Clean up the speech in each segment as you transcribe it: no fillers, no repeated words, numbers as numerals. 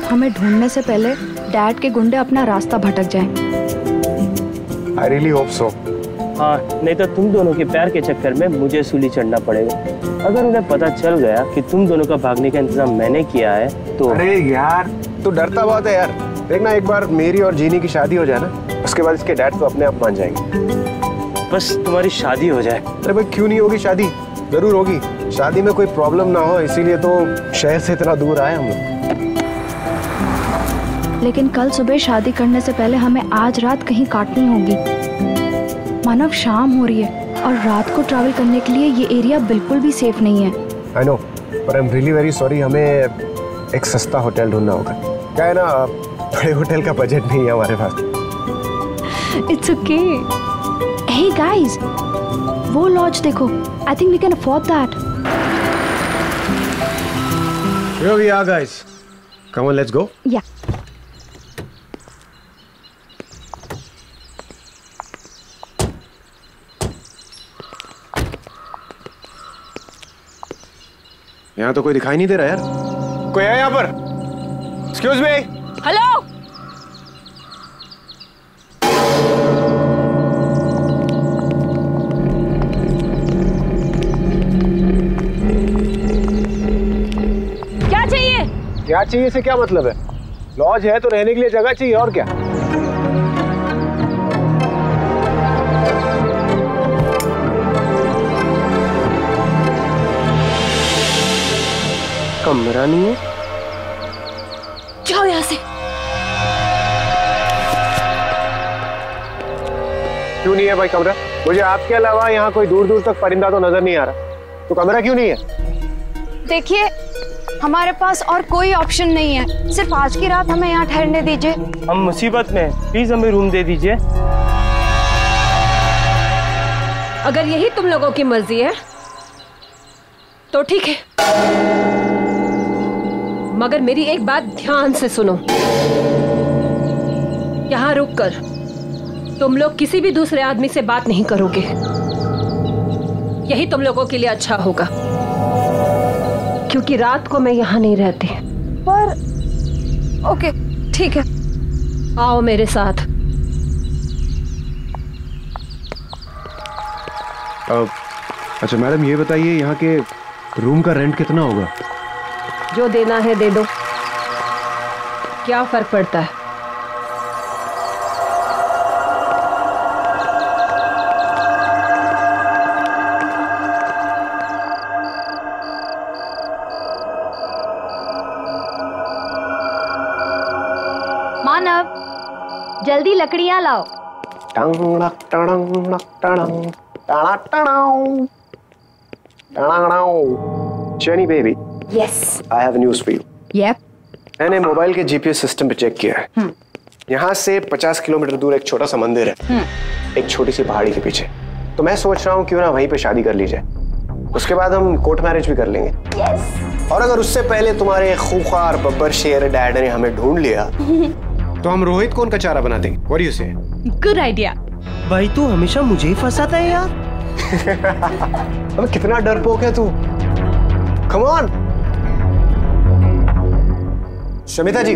हमें ढूंढने से पहले डैड के गुंडे अपना रास्ता भटक जाएं। I really hope so. हाँ, नहीं तो तुम दोनों के प्यार के चक्कर में मुझे सूली चढ़ना पड़ेगा। अगर उन्हें पता चल गया कि तुम दोनों का भागने का इंतजाम मैंने किया है तो। अरे यार, तू डरता बहुत है यार। देखना, एक बार मेरी और जीनी की शादी हो जाए ना, उसके बाद इसके डैड तो अपने आप मान जाएंगे। बस तुम्हारी शादी हो जाए। अरे भाई, क्यों नहीं होगी शादी? जरूर होगी। शादी में कोई प्रॉब्लम ना हो, इसीलिए तो शहर से इतना दूर आए हम लोग। लेकिन कल सुबह शादी करने से पहले हमें आज रात कहीं काटनी होगी। मानव, शाम हो रही है और रात को ट्रैवल करने के लिए ये एरिया बिल्कुल भी सेफ नहीं है। I know, पर I am really very sorry. हमें एक सस्ता होटल ढूंढना होगा। क्या है ना, बड़े होटल का बजट नहीं है हमारे पास। It's okay. हे गाइस, वो लॉज देखो। I think we can afford that. Here we are, guys. Come on, let's go. Yeah. यहाँ तो कोई दिखाई नहीं दे रहा यार। कोई है यहाँ पर? Excuse me. हेलो। क्या चाहिए? क्या चाहिए से क्या मतलब है? लॉज है तो रहने के लिए जगह चाहिए, और क्या? कमरा नहीं है? जाओ यहाँ से। क्यों नहीं है भाई कमरा? मुझे आपके अलावा यहाँ कोई दूर दूर तक परिंदा तो नजर नहीं आ रहा, तो कमरा क्यों नहीं है? देखिए, हमारे पास और कोई ऑप्शन नहीं है। सिर्फ आज की रात हमें यहाँ ठहरने दीजिए। हम मुसीबत में, प्लीज हमें रूम दे दीजिए। अगर यही तुम लोगों की मर्जी है तो ठीक है, मगर मेरी एक बात ध्यान से सुनो। यहाँ रुककर तुम लोग किसी भी दूसरे आदमी से बात नहीं करोगे। यही तुम लोगों के लिए अच्छा होगा, क्योंकि रात को मैं यहाँ नहीं रहती। पर ओके, ठीक है। आओ मेरे साथ। अच्छा मैडम, ये बताइए यहाँ के रूम का रेंट कितना होगा? जो देना है दे दो, क्या फर्क पड़ता है। मानव, जल्दी लकड़ियां लाओ। Jenny baby, yes. I have news for you. Yup. मैंने मोबाइल के जीपीएस सिस्टम पे चेक किया है। यहाँ से 50 किलोमीटर दूर एक छोटा सा मंदिर है, एक छोटी सी पहाड़ी के पीछे। तो मैं सोच रहा हूँ क्यों ना वहीं पे शादी कर ली जाए। उसके बाद हम कोर्ट मैरिज भी कर लेंगे। यस। और अगर उससे पहले तुम्हारे खूंखार बब्बर शेर डैड ने हमें ढूंढ लिया तो हम रोहित को उनका चारा बना देंगे। What do you say? Good idea. भाई तू हमेशा मुझे ही फंसाता है यार। अब कितना डरपोक है तू। Come on. शमिता जी,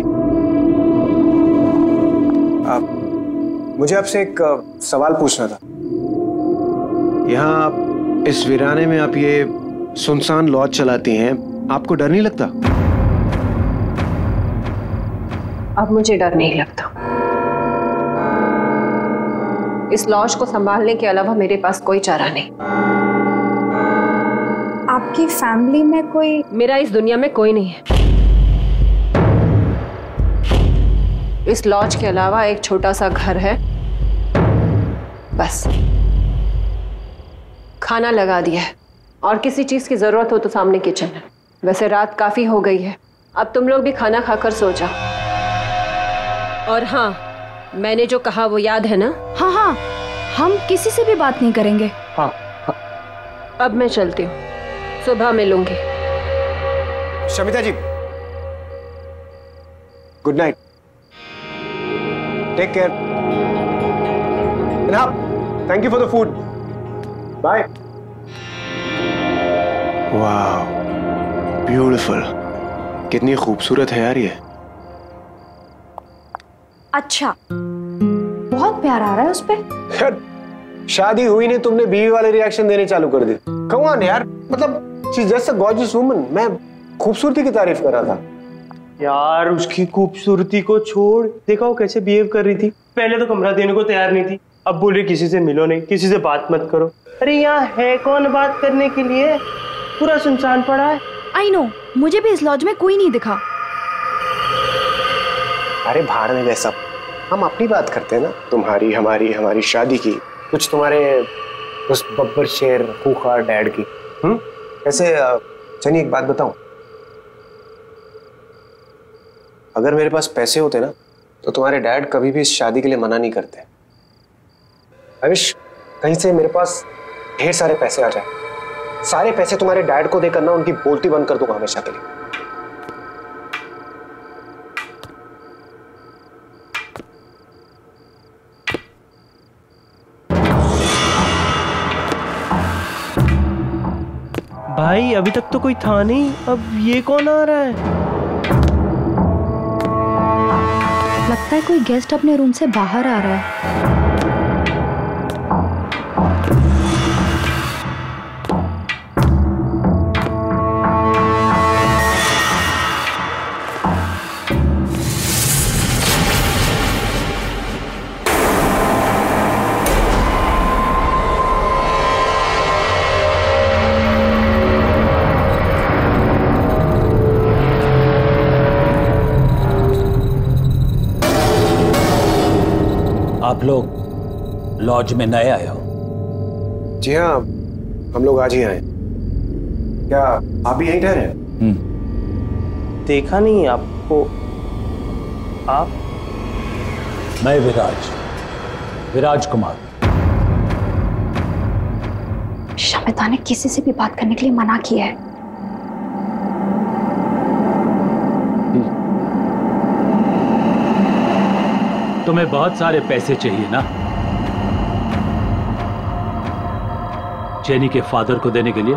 मुझे आपसे एक सवाल पूछना था। यहाँ इस वीराने में आप ये सुनसान लॉज चलाती हैं, आपको डर नहीं लगता? अब मुझे डर नहीं लगता। इस लॉज को संभालने के अलावा मेरे पास कोई चारा नहीं। आपकी फैमिली में कोई? मेरा इस दुनिया में कोई नहीं है। इस लॉज के अलावा एक छोटा सा घर है, बस। खाना लगा दिया है और किसी चीज की जरूरत हो तो सामने किचन है। वैसे रात काफी हो गई है, अब तुम लोग भी खाना खाकर सो जाओ। और हाँ, मैंने जो कहा वो याद है ना? हाँ हाँ, हम किसी से भी बात नहीं करेंगे। हाँ। अब मैं चलती हूँ, सुबह मिलूंगी। Shamita ji, good night, take care, thank you for the food, bye. वाह, ब्यूटीफुल, कितनी खूबसूरत है यार ये। अच्छा, बहुत प्यार आ रहा है उस पे। यार शादी हुई नहीं, तुमने बीवी वाले रिएक्शन देने चालू कर दी। कम ऑन यार, मतलब she is just a gorgeous woman. मैं खूबसूरती की तारीफ कर रहा था। यार उसकी खूबसूरती को छोड़, देखा वो कैसे बिहेव कर रही थी। पहले तो कमरा देने को तैयार नहीं थी, अब बोल रही किसी से मिलो नहीं, किसी से बात मत करो। अरे यहाँ है कौन बात करने के लिए, पूरा सुनसान पड़ा है। आई नो, मुझे भी इस लॉज में कोई नहीं दिखा। अरे भाड़ में वैसा, हम अपनी बात करते हैं ना, तुम्हारी हमारी हमारी शादी की, कुछ तुम्हारे उस बब्बर शेर खूंखार डैड की। ऐसे चलिए एक बात बताऊं, अगर मेरे पास पैसे होते ना तो तुम्हारे डैड कभी भी इस शादी के लिए मना नहीं करते। आई विश कहीं से मेरे पास ढेर सारे पैसे आ जाए, सारे पैसे तुम्हारे डैड को देकर ना उनकी बोलती बंद कर दूंगा हमेशा के लिए। भाई अभी तक तो कोई था नहीं, अब ये कौन आ रहा है? लगता है कोई गेस्ट अपने रूम से बाहर आ रहा है। आप लोग लॉज में नए आए हो? जी हाँ, हम लोग आज ही आए। क्या आप भी यहीं ठहरे हैं? देखा नहीं आपको। आप? मैं विराज कुमार। शमिता ने किसी से भी बात करने के लिए मना किया है। तुम्हें बहुत सारे पैसे चाहिए ना, जेनी के फादर को देने के लिए?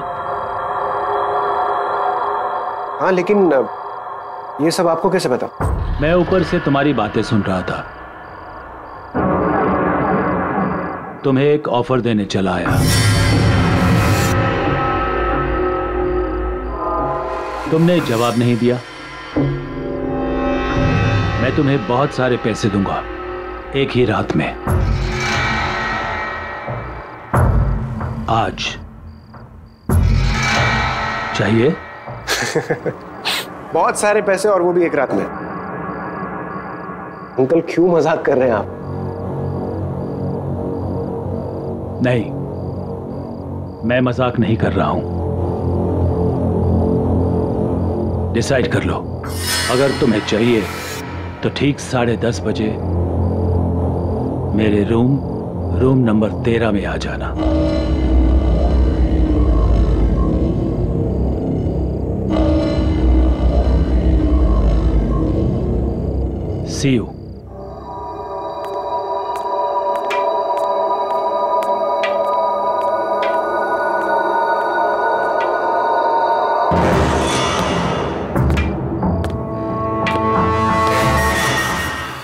हाँ, लेकिन ये सब आपको कैसे पता? मैं ऊपर से तुम्हारी बातें सुन रहा था। तुम्हें एक ऑफर देने चला आया। तुमने जवाब नहीं दिया। मैं तुम्हें बहुत सारे पैसे दूंगा एक ही रात में। आज चाहिए? बहुत सारे पैसे, और वो भी एक रात में। अंकल क्यों मजाक कर रहे हैं आप? नहीं, मैं मजाक नहीं कर रहा हूं। डिसाइड कर लो। अगर तुम्हें चाहिए तो ठीक 10:30 बजे मेरे रूम नंबर 13 में आ जाना। See you.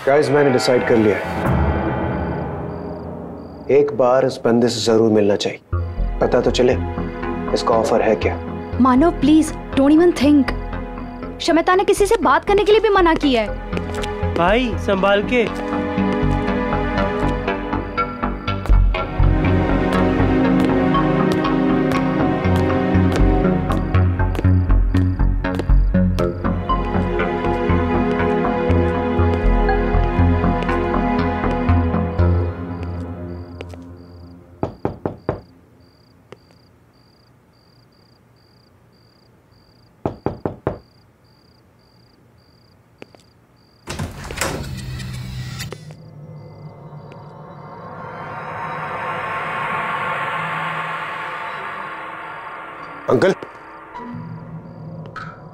गाइस, मैंने डिसाइड कर लिया है, एक बार इस बंदे से जरूर मिलना चाहिए, पता तो चले इसका ऑफर है क्या। Manav please don't even think. Shamita ने किसी से बात करने के लिए भी मना किया है। भाई संभाल के। अंकल,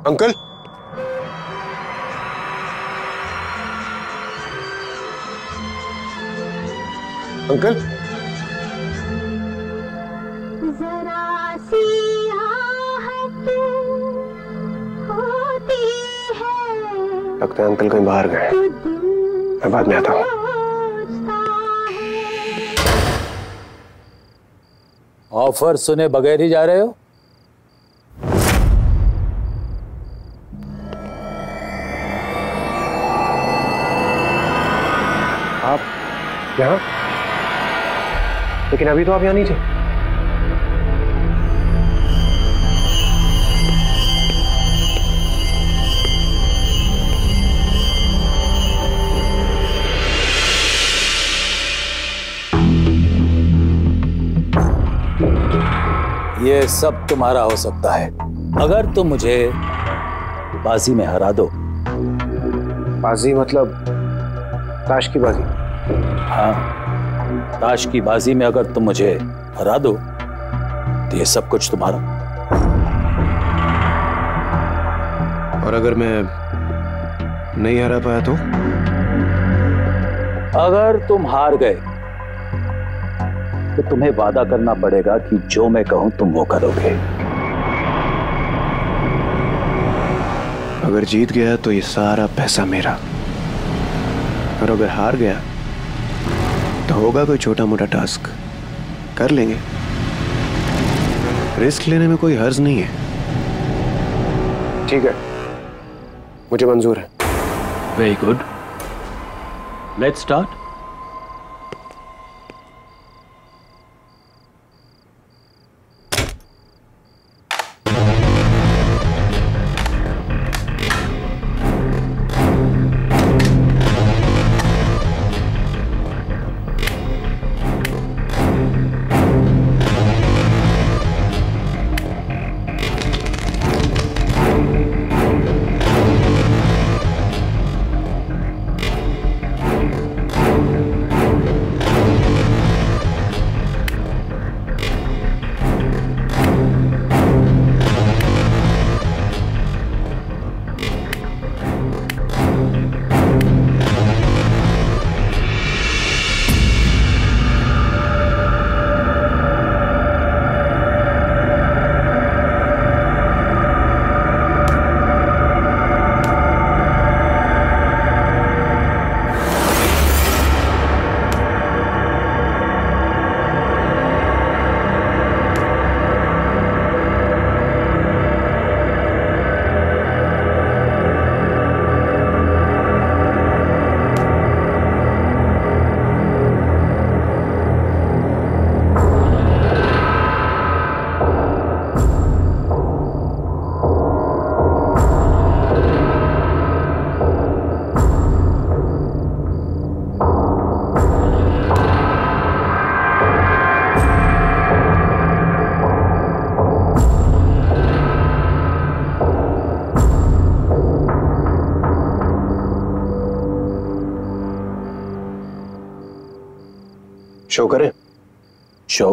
अंकल, अंकल, जरा सी आहट होती है, लगता है अंकल कहीं बाहर गए। तो दिल मैं बाद में आता हूँ। ऑफर सुने बगैर ही जा रहे हो? आप यहाँ? लेकिन अभी तो आप यहाँ नहीं थे। ये सब तुम्हारा हो सकता है अगर तुम मुझे बाजी में हरा दो। बाजी मतलब ताश की बाजी? हाँ, ताश की बाजी में अगर तुम मुझे हरा दो तो ये सब कुछ तुम्हारा। और अगर मैं नहीं हरा पाया तो? अगर तुम हार गए तो तुम्हें वादा करना पड़ेगा कि जो मैं कहूं तुम वो करोगे। अगर जीत गया तो ये सारा पैसा मेरा, और अगर हार गया तो होगा कोई छोटा मोटा टास्क, कर लेंगे। रिस्क लेने में कोई हर्ज नहीं है। ठीक है, मुझे मंजूर है। Very good, let's start. Show करें? शो?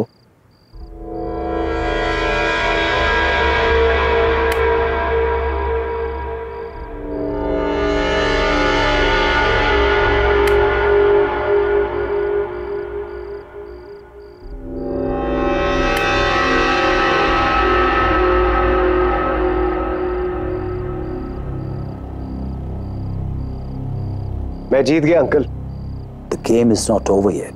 मैं जीत गया uncle. The game is not over yet.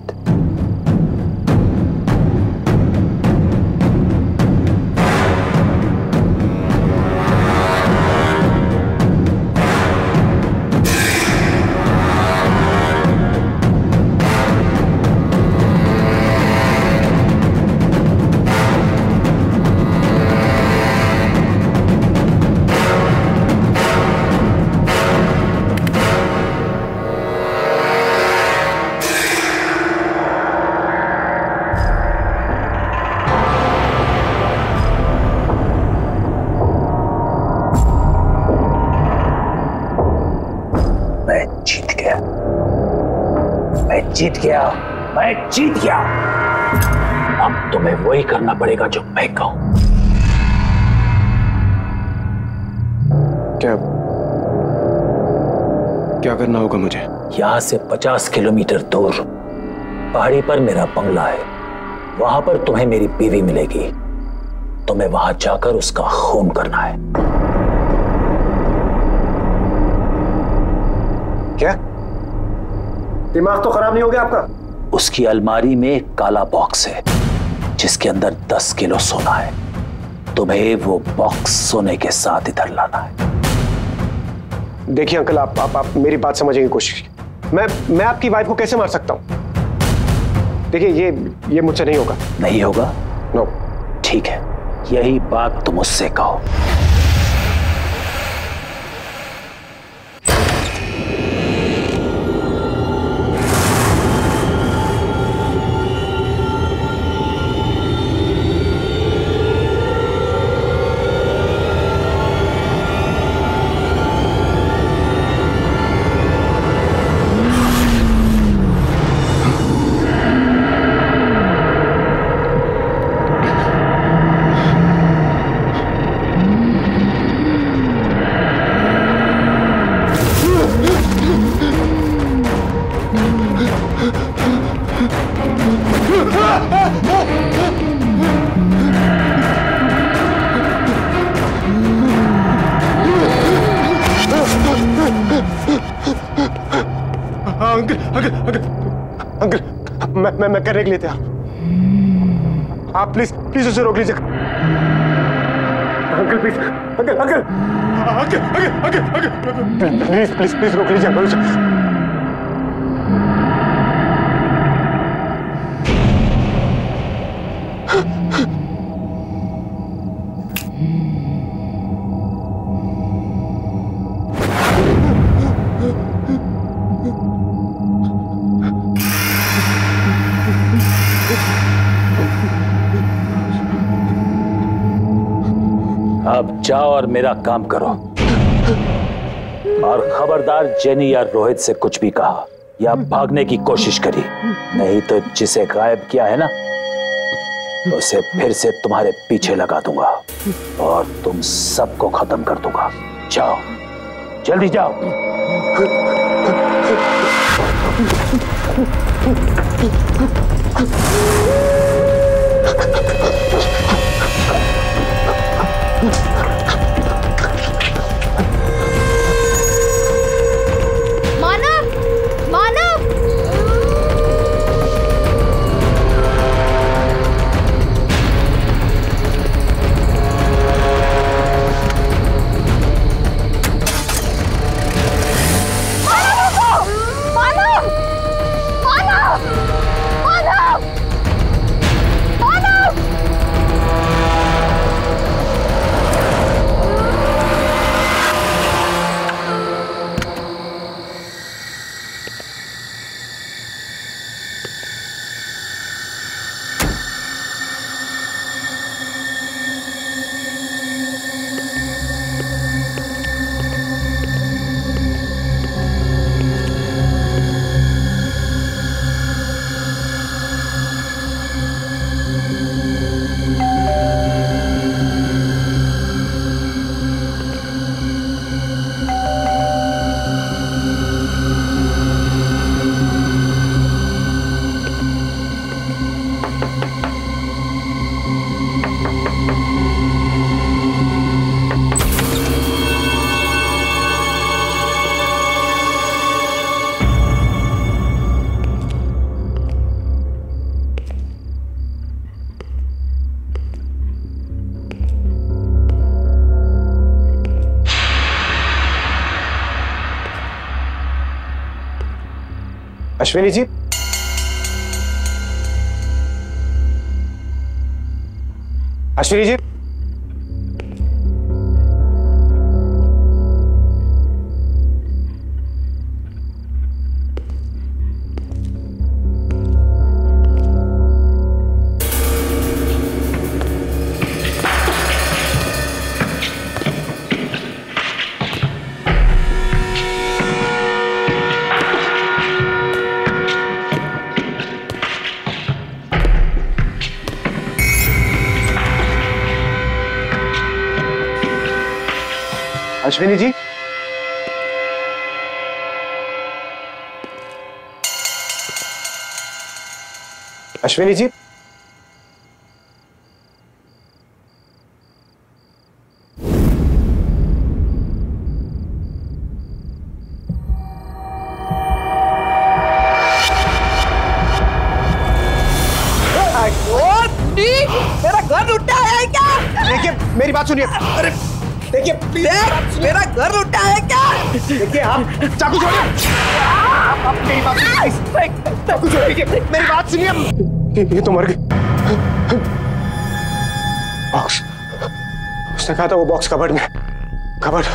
जीत गया, मैं जीत गया। अब तुम्हें वही करना पड़ेगा जो मैं कहूं। क्या करना होगा मुझे? यहां से 50 किलोमीटर दूर पहाड़ी पर मेरा बंगला है। वहां पर तुम्हें मेरी बीवी मिलेगी। तुम्हें वहां जाकर उसका खून करना है। क्या? दिमाग तो खराब नहीं हो गया आपका? उसकी अलमारी में एक काला बॉक्स है जिसके अंदर 10 किलो सोना है। तुम्हें वो बॉक्स सोने के साथ इधर लाना है। देखिए अंकल, आप मेरी बात समझने की कोशिश कीजिए। मैं आपकी वाइफ को कैसे मार सकता हूं? देखिए ये मुझसे नहीं होगा। नहीं होगा? नो। ठीक है, यही बात तुम उससे कहो। अंकल, मैं करने के लिए तैयार। आप प्लीज उसे रोक लीजिए। अंकल प्लीज, अंकल प्लीज रोक लीजिए अंकल उसे। अब जाओ और मेरा काम करो। और खबरदार जेनी या रोहित से कुछ भी कहा या भागने की कोशिश करी, नहीं तो जिसे गायब किया है ना, उसे फिर से तुम्हारे पीछे लगा दूंगा और तुम सबको खत्म कर दूंगा। जाओ, जल्दी जाओ। मानव, मानव! अश्विनी जी, अश्विनी जी, अश्विनी जी, अश्विनी जी, मेरा घर लुटा है क्या? देखिए मेरी बात सुनिए। अरे देखिए मेरा घर लुटा है क्या? देखिए आप चाकू छोड़िए। आप मेरी बात सुनिए। चाकू छोड़िए, मेरी बात सुनिए। ये तो मर गई। बॉक्स, उसने कहा था वो बॉक्स कबर्ड में। कबर्ड।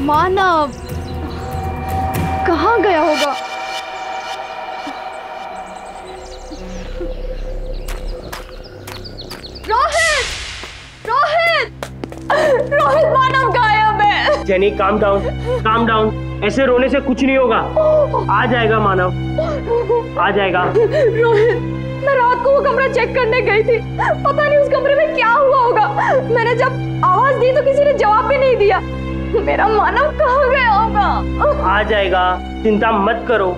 मानव कहाँ गया होगा? रोहित! रोहित! रोहित, मानव गायब है। Jenny calm down, calm down. ऐसे रोने से कुछ नहीं होगा। आ जाएगा मानव, आ जाएगा। रोहित, मैं रात को वो कमरा चेक करने गई थी। पता नहीं उस कमरे में क्या हुआ होगा। मैंने जब आवाज दी तो किसी ने जवाब भी नहीं दिया। मेरा मानव कहाँ गया होगा? आ जाएगा, चिंता मत करो।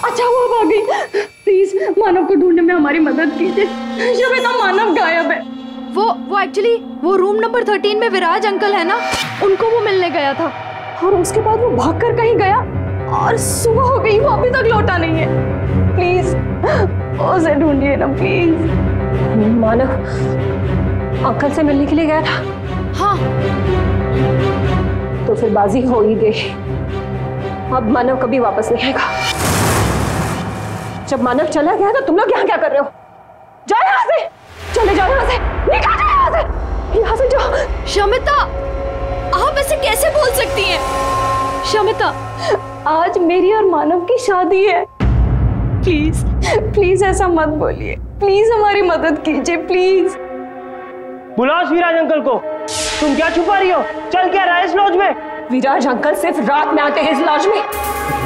अच्छा वो भाग गई। प्लीज मानव को ढूंढने में हमारी मदद कीजिए। शवेता, मानव गायब है। वो एक्चुअली वो रूम नंबर 13 में विराज अंकल है ना, उनको वो मिलने गया था और उसके बाद वो भागकर कहीं गया और सुबह हो गई, वो अभी तक लौटा नहीं है। प्लीज उसे ढूंढिए ना प्लीज। मानव अंकल से मिलने के लिए गया था? हाँ। तो फिर बाजी हो ही गई। अब मानव कभी वापस नहीं आएगा। जब मानव चला गया तो तुम लोग यहाँ क्या कर रहे हो? जाओ यहाँ से, चले जाओ यहाँ से, निकल जाओ यहाँ से जाओ। शमिता, आप ऐसे कैसे बोल सकती हैं? शमिता, आज मेरी और मानव की शादी है। प्लीज प्लीज ऐसा मत बोलिए। प्लीज हमारी मदद कीजिए प्लीज। बुलाओ विराज अंकल को। तुम क्या छुपा रही हो? चल क्या रहा है इस लॉज में? विराज अंकल सिर्फ रात में आते हैं इस लॉज में।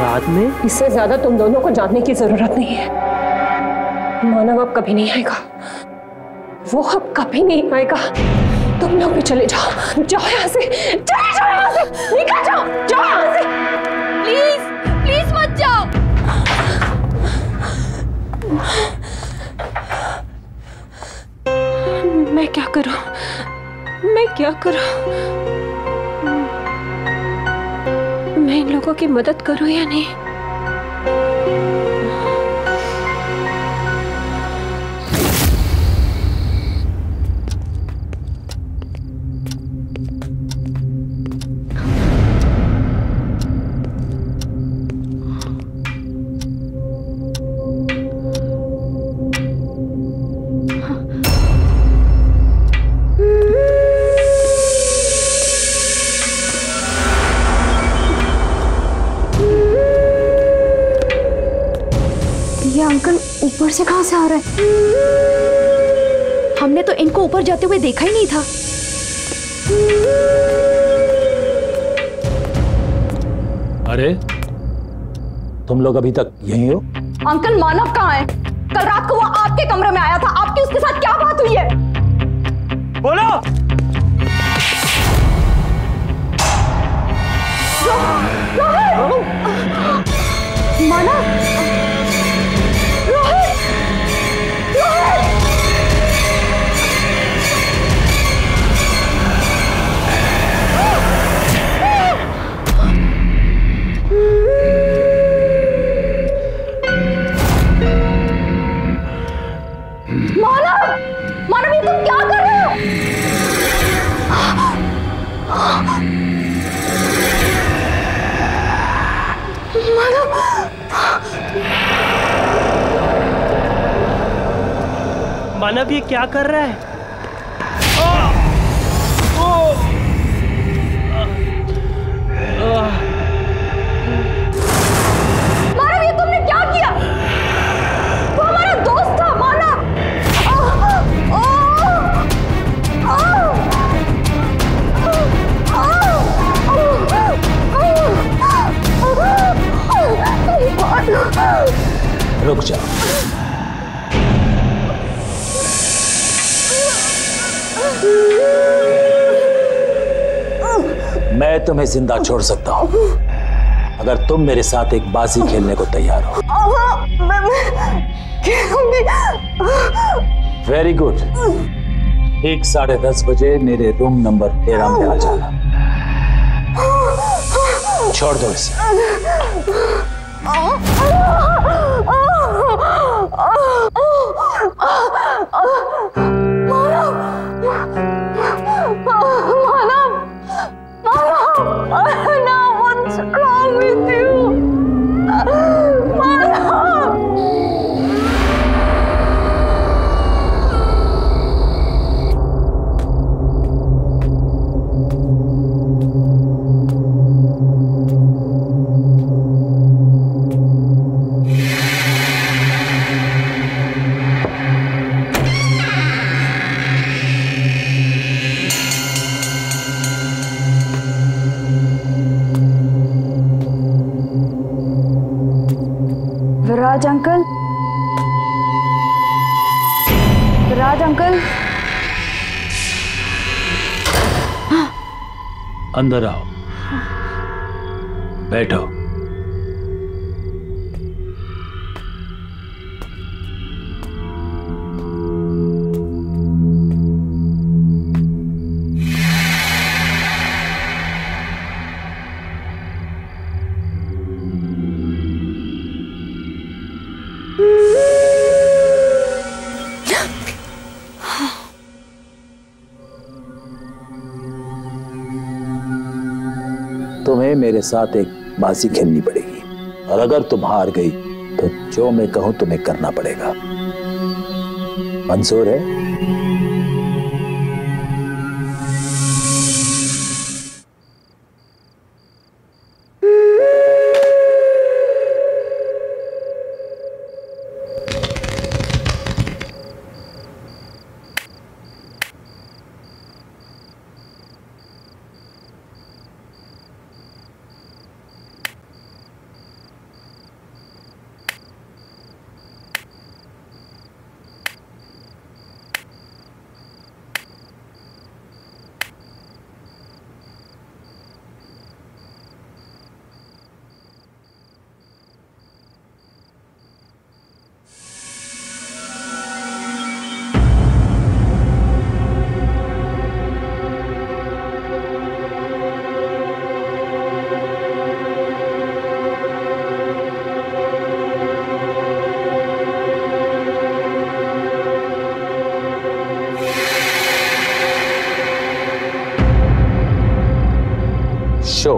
रात में? इससे ज्यादा तुम दोनों को जानने की जरूरत नहीं है। मानव अब कभी नहीं आएगा, वो अब कभी नहीं आएगा। तुम लोग भी चले जाओ, जाओ यहाँ से, चले जाओ यहाँ से, निकल जाओ, जाओ यहाँ से। प्लीज प्लीज मत जाओ। मैं क्या करूं? मैं क्या करूं? मैं इन लोगों की मदद करूं या नहीं? ऊपर से कहां से आ रहा है? हमने तो इनको ऊपर जाते हुए देखा ही नहीं था। अरे तुम लोग अभी तक यहीं हो? अंकल मानव कहाँ है? कल रात को वो आपके कमरे में आया था। आपकी उसके साथ क्या बात हुई है? बोलो। मानव, मानव, ये तुम क्या कर रहे हो? मानव ये क्या कर रहा है? मानव ये तुमने क्या किया? वो हमारा दोस्त था मानव। रुक जा। मैं तुम्हें जिंदा छोड़ सकता हूं अगर तुम मेरे साथ एक बाजी खेलने को तैयार हो। Very good. ठीक 10:30 बजे मेरे रूम नंबर 13 में आ जाना। छोड़ दो इसे। विराज अंकल, विराज अंकल, अंदर आओ, बैठो। तुम्हें मेरे साथ एक बाजी खेलनी पड़ेगी और अगर तुम हार गई तो जो मैं कहूं तुम्हें करना पड़ेगा। मंजूर है? शो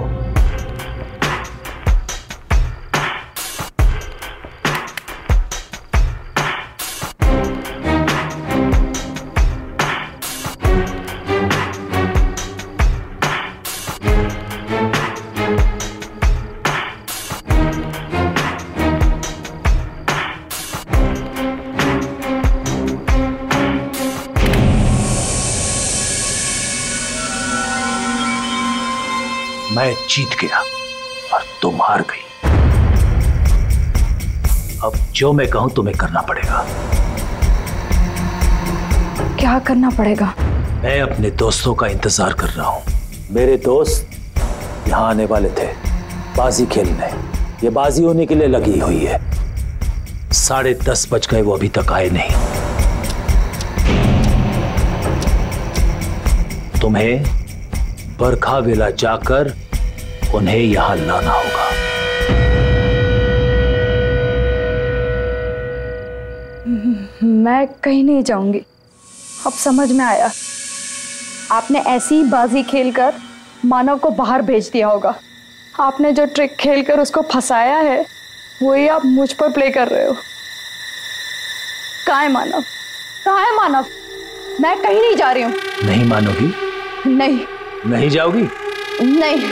मैं जीत गया और तुम हार गई। अब जो मैं कहूं तुम्हें करना पड़ेगा। क्या करना पड़ेगा? मैं अपने दोस्तों का इंतजार कर रहा हूं। मेरे दोस्त यहां आने वाले थे बाजी खेलने। ये बाजी होने के लिए लगी हुई है। 10:30 बज गए, वो अभी तक आए नहीं। तुम्हें बरखा वेला जाकर उन्हें यहां लाना होगा। मैं कहीं नहीं जाऊंगी। अब समझ में आया, आपने ऐसी ही बाजी खेलकर मानव को बाहर भेज दिया होगा। आपने जो ट्रिक खेलकर उसको फंसाया है वही आप मुझ पर प्ले कर रहे हो। कहाँ है मानव? कहाँ है मानव? मैं कहीं नहीं जा रही हूँ। नहीं मानोगी? नहीं। नहीं जाओगी? नहीं।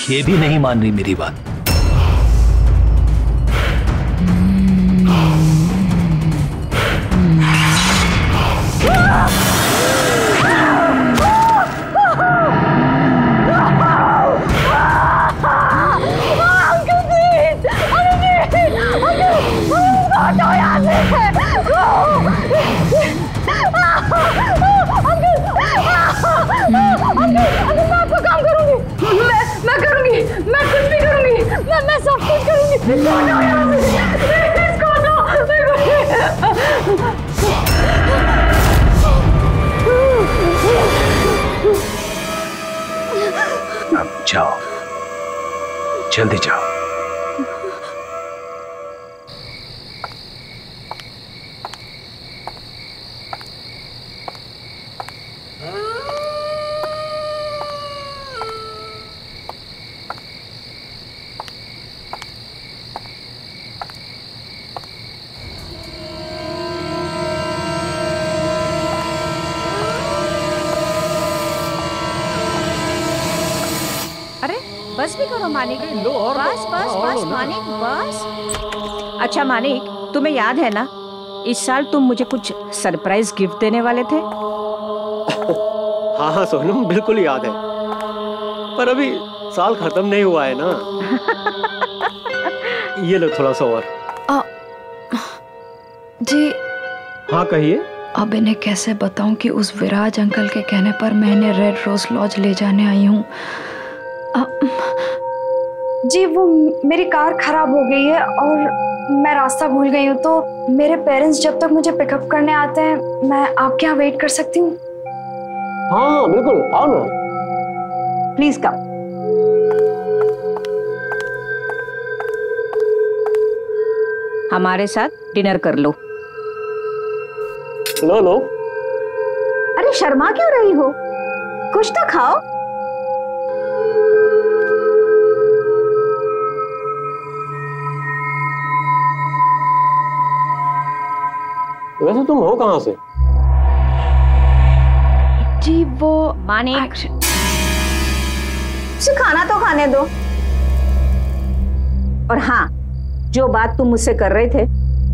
ये भी नहीं मान रही मेरी बात? अब जाओ, जल्दी जाओ। बस भी करो मानिक। बस बस बस मानिक बस। अच्छा मानिक, तुम्हें याद है ना, इस साल तुम मुझे कुछ सरप्राइज गिफ्ट देने वाले थे। हाँ हाँ सोनम, बिल्कुल याद है, पर अभी साल खत्म नहीं हुआ है ना। ये लो थोड़ा सा और। जी हाँ कहिए। अब इन्हें कैसे बताऊं कि उस विराज अंकल के कहने पर मैं इन्हें रेड रोज लॉज ले जाने आई हूँ। जी वो मेरी कार खराब हो गई है और मैं रास्ता भूल गई हूँ, तो मेरे पेरेंट्स जब तक मुझे पिकअप करने आते हैं मैं आपके यहाँ वेट कर सकती हूँ? हाँ बिल्कुल, आओ ना। Please come. हमारे साथ डिनर कर लो। लो लो। अरे शर्मा क्यों रही हो, कुछ तो खाओ। वैसे तुम हो कहाँ से? जी वो मानिक, उसे खाना तो खाने दो। और हाँ, जो बात तुम मुझसे कर रहे थे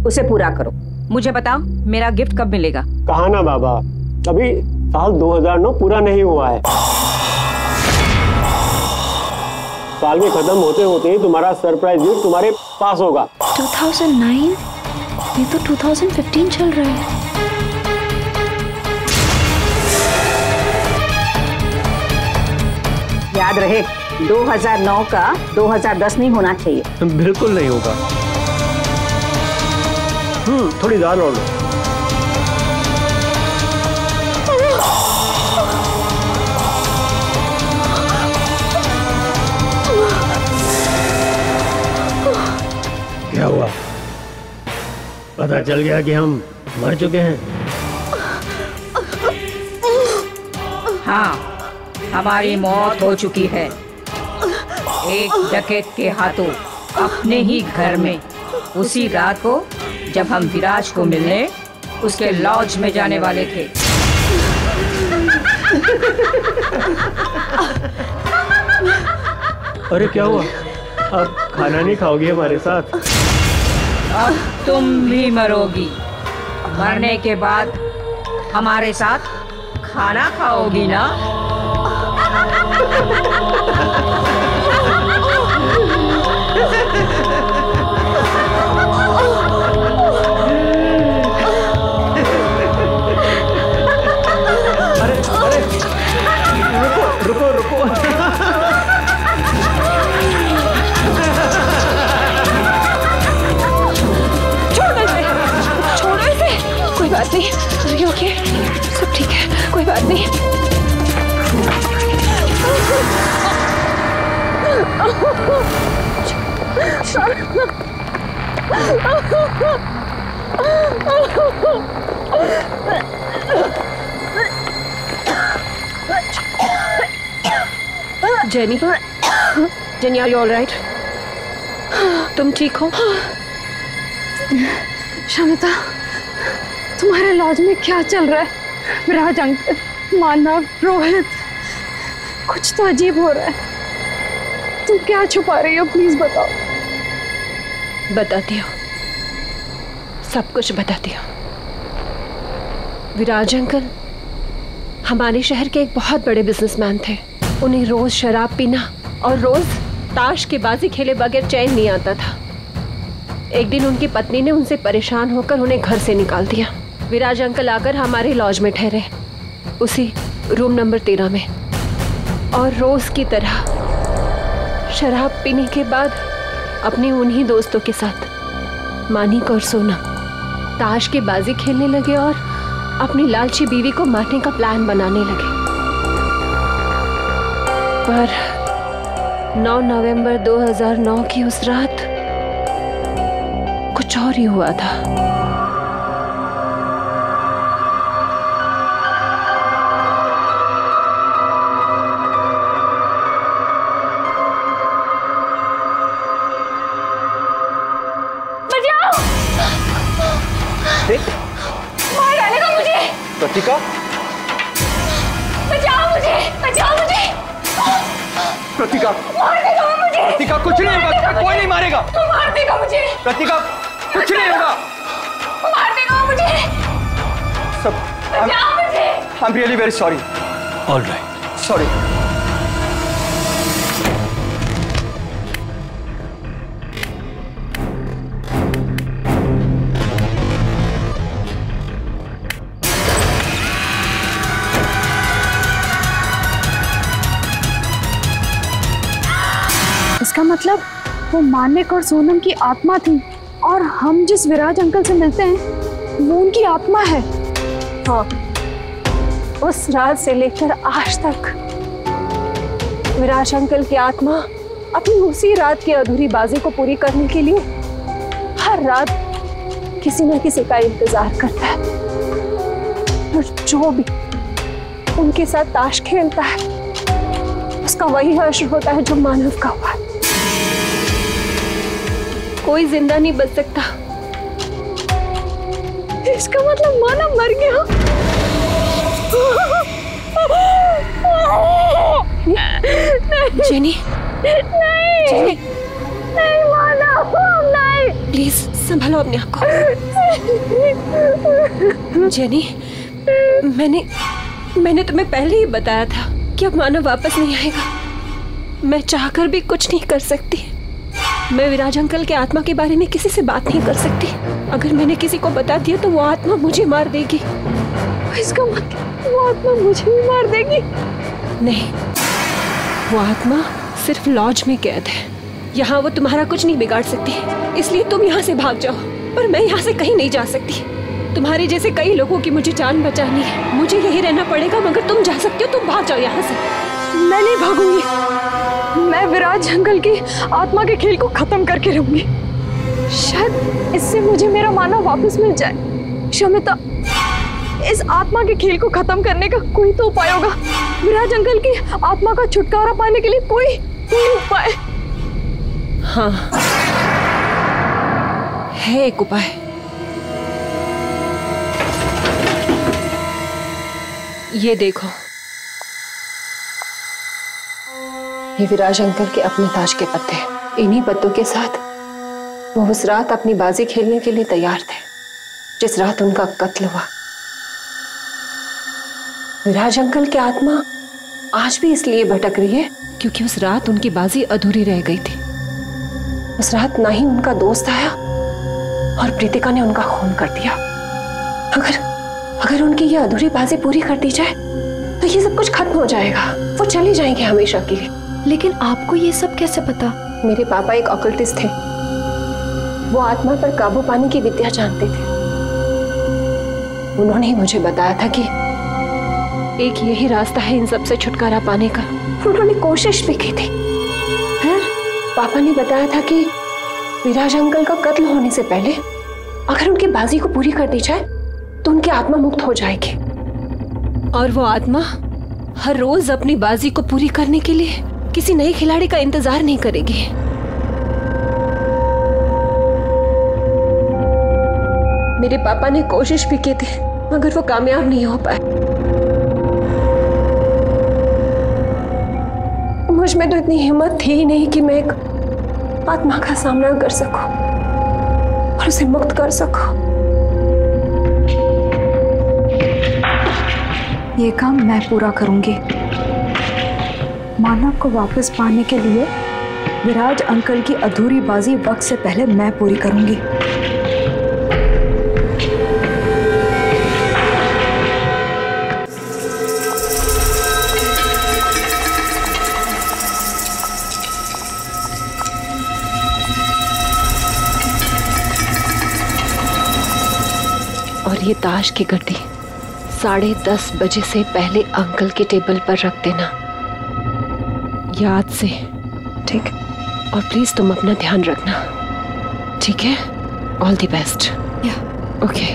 उसे पूरा करो। मुझे बताओ मेरा गिफ्ट कब मिलेगा? कहा ना बाबा, अभी साल 2009 पूरा नहीं हुआ है। साल में खत्म होते होते ही तुम्हारा सरप्राइज गिफ्ट तुम्हारे पास होगा। 2009? ये तो 2015 चल रहा है। याद रहे, 2009 का 2010 नहीं होना चाहिए। बिल्कुल नहीं होगा। थोड़ी दाल और लो। क्या हुआ? पता चल गया कि हम मर चुके हैं? हाँ, हमारी मौत हो चुकी है एक डकैत के हाथों, अपने ही घर में, उसी रात को जब हम विराज को मिलने उसके लॉज में जाने वाले थे। अरे क्या हुआ? अब खाना नहीं खाओगी हमारे साथ? अब तुम भी मरोगी। मरने के बाद हमारे साथ खाना खाओगी ना? अरे अरे रुको रुको रुको। कोई बात नहीं, अरे ओके, सब ठीक है, कोई बात नहीं। Jenny, Jenny, are you all right? तुम ठीक हो? शमिता, तुम्हारे लॉज में क्या चल रहा है? विराज अंकल, मानव, रोहित, कुछ तो अजीब हो रहा है। तुम क्या छुपा रही हो? प्लीज बताओ। बताती हूँ, सब कुछ बताती हूँ। विराज अंकल हमारे शहर के एक बहुत बड़े बिजनेसमैन थे। उन्हें रोज शराब पीना और रोज ताश की बाजी खेले बगैर चैन नहीं आता था। एक दिन उनकी पत्नी ने उनसे परेशान होकर उन्हें घर से निकाल दिया। विराज अंकल आकर हमारे लॉज में ठहरे, उसी रूम नंबर 13 में, और रोज की तरह शराब पीने के बाद अपने उन्हीं दोस्तों के साथ मानिक और सोनम ताश की बाजी खेलने लगे और अपनी लालची बीवी को मारने का प्लान बनाने लगे। पर 9 नवंबर 2009 की उस रात कुछ और ही हुआ था। मार डालेगा मुझे। प्रतिका, बचाओ मुझे, बचाओ मुझे। प्रतिका, मार देगा वो मुझे। प्रतिका, कुछ नहीं होगा, कोई नहीं मारेगा। मार देगा मुझे। प्रतिका, कुछ नहीं होगा। मार देगा वो मुझे। सब बचाओ मुझे। I'm really very sorry. All right. Sorry. इसका मतलब वो मानिक और सोनम की आत्मा थी और हम जिस विराज अंकल से मिलते हैं वो उनकी आत्मा है। हाँ, उस रात से लेकर आज तक विराज अंकल की आत्मा अपनी उसी रात की अधूरी बाजी को पूरी करने के लिए हर रात किसी न किसी का इंतजार करता है और जो भी उनके साथ ताश खेलता है उसका वही हश्र होता है जो मानव का हुआ। कोई जिंदा नहीं बच सकता। इसका मतलब मानव मर गया। जेनी, नहीं, जेनी, नहीं मानव, नहीं। प्लीज संभालो अपने आप को। जेनी, मैंने तुम्हें पहले ही बताया था कि अब मानव वापस नहीं आएगा। मैं चाहकर भी कुछ नहीं कर सकती। मैं विराज अंकल के आत्मा के बारे में किसी से बात नहीं कर सकती। अगर मैंने किसी को बता दिया तो वो आत्मा मुझे मार देगी। इसका मतलब वो आत्मा मुझे भी मार देगी? नहीं, वो आत्मा सिर्फ लॉज में कैद है। यहाँ वो तुम्हारा कुछ नहीं बिगाड़ सकती, इसलिए तुम यहाँ से भाग जाओ। पर मैं यहाँ से कहीं नहीं जा सकती। तुम्हारे जैसे कई लोगों की मुझे जान बचानी है। मुझे यही रहना पड़ेगा, मगर तुम जा सकती हो। तुम भाग जाओ यहाँ से। मैं नहीं भागूंगी। मैं विराज अंकल की आत्मा के खेल को खत्म करके रहूंगी। शायद इससे मुझे मेरा मानव वापस मिल जाए। शमिता, इस आत्मा के खेल को खत्म करने का कोई तो उपाय होगा। विराज अंकल की आत्मा का छुटकारा पाने के लिए कोई उपाय। हाँ, है एक उपाय। ये देखो, ये विराज अंकल के अपने ताज के पत्ते। इन्हीं पत्तों के साथ वो उस रात अपनी बाजी खेलने के लिए तैयार थे जिस रात उनका कत्ल हुआ। विराज अंकल की आत्मा आज भी इसलिए भटक रही है क्योंकि उस रात उनकी बाजी अधूरी रह गई थी। उस रात ना ही उनका दोस्त आया और प्रीतिका ने उनका खून कर दिया। अगर उनकी ये अधूरी बाजी पूरी कर दी जाए तो ये सब कुछ खत्म हो जाएगा। वो चले जाएंगे हमेशा के लिए। लेकिन आपको ये सब कैसे पता? मेरे पापा एक ऑकल्टिस्ट थे। वो आत्मा पर काबू पाने की विद्या जानते थे। उन्होंने ही मुझे बताया था कि एक यही रास्ता है इन सब से छुटकारा पाने का। उन्होंने कोशिश भी की थी। फिर पापा ने बताया था कि विराज अंकल का कत्ल होने से पहले अगर उनकी बाजी को पूरी कर दी जाए तो उनकी आत्मा मुक्त हो जाएगी और वो आत्मा हर रोज अपनी बाजी को पूरी करने के लिए किसी नए खिलाड़ी का इंतजार नहीं करेगी। मेरे पापा ने कोशिश भी की थी मगर वो कामयाब नहीं हो पाए। मुझ में तो इतनी हिम्मत थी ही नहीं कि मैं एक आत्मा का सामना कर सकूं और उसे मुक्त कर सकूं। ये काम मैं पूरा करूंगी। मानव को वापस पाने के लिए विराज अंकल की अधूरी बाजी वक्त से पहले मैं पूरी करूंगी। ये ताश की गड्डी 10:30 बजे से पहले अंकल के टेबल पर रख देना, याद से। ठीक, और प्लीज तुम अपना ध्यान रखना, ठीक है? All the best. ओके।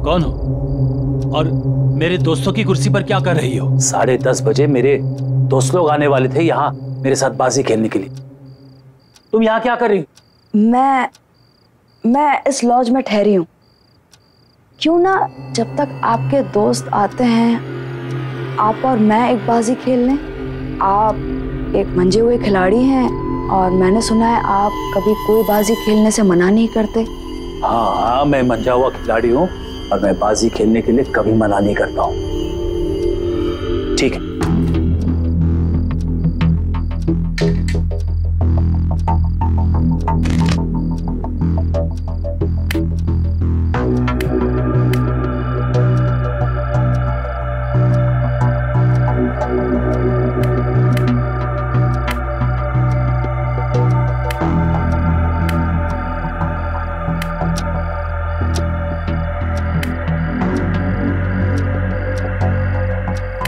कौन हो और मेरे दोस्तों की कुर्सी पर क्या कर रही हो? 10:30 बजे मेरे दोस्त लोग आने वाले थे यहाँ मेरे साथ बाजी खेलने के लिए। तुम यहाँ क्या कर रही हो? मैं इस लॉज में ठहरी हूँ। क्यों ना जब तक आपके दोस्त आते हैं आप और मैं एक बाजी खेल लें। आप एक मंजे हुए खिलाड़ी हैं और मैंने सुना है आप कभी कोई बाजी खेलने से मना नहीं करते। हाँ, मैं मंजा हुआ खिलाड़ी हूँ और मैं बाजी खेलने के लिए कभी मना नहीं करता हूँ। ठीक है।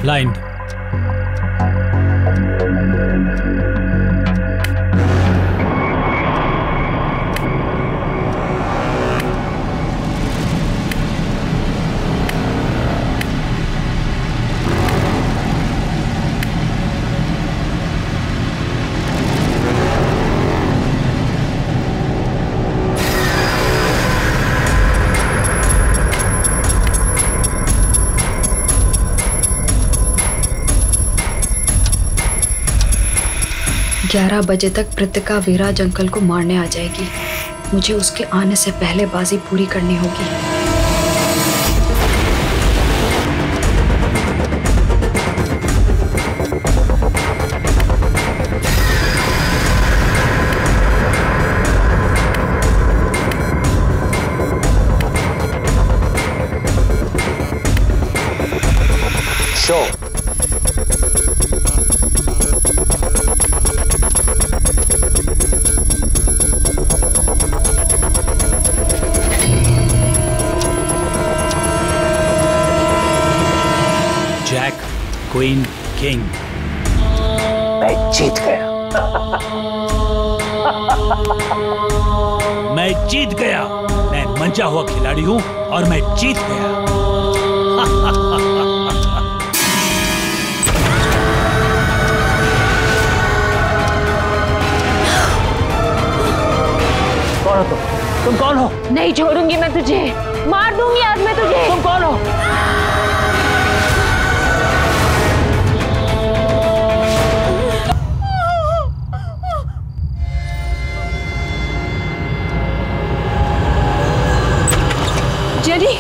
Blind. ग्यारह बजे तक पृतिका विराज अंकल को मारने आ जाएगी। मुझे उसके आने से पहले बाजी पूरी करनी होगी। Show queen king. मैं जीत गया। मैं जीत गया। मैं मंचा हुआ खिलाड़ी हूं और मैं जीत गया। कौन हो तुम कौन हो? नहीं छोड़ूंगी मैं तुझे, मार दूंगी आज मैं तुझे। तुम कौन हो? Jenny,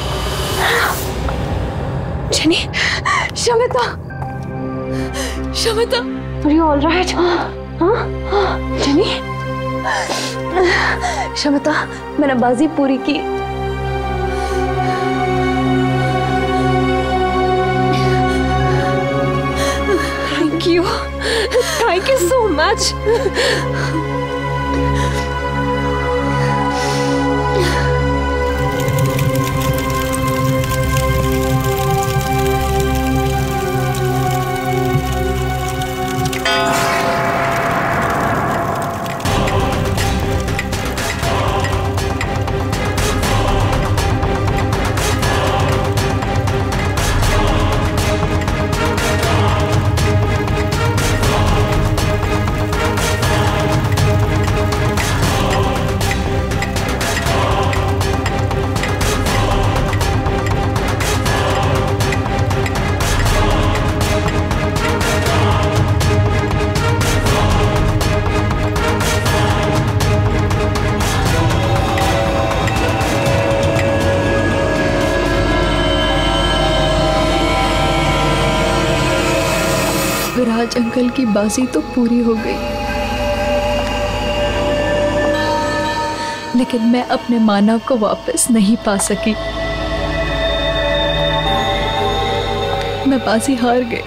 jenny, Shamita, Shamita, Are you all right? हाँ? जेनी? शमिता, मैंने बाजी पूरी की। Thank you so much. आज अंकल की बाजी तो पूरी हो गई, लेकिन मैं अपने मानव को वापस नहीं पा सकी। मैं बाजी हार गई।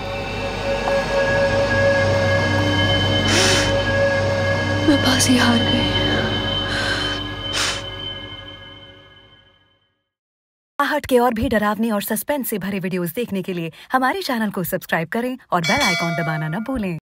मैं बाजी हार गई। आहट के और भी डरावनी और सस्पेंस से भरे वीडियोस देखने के लिए हमारे चैनल को सब्सक्राइब करें और बेल आइकॉन दबाना न भूलें।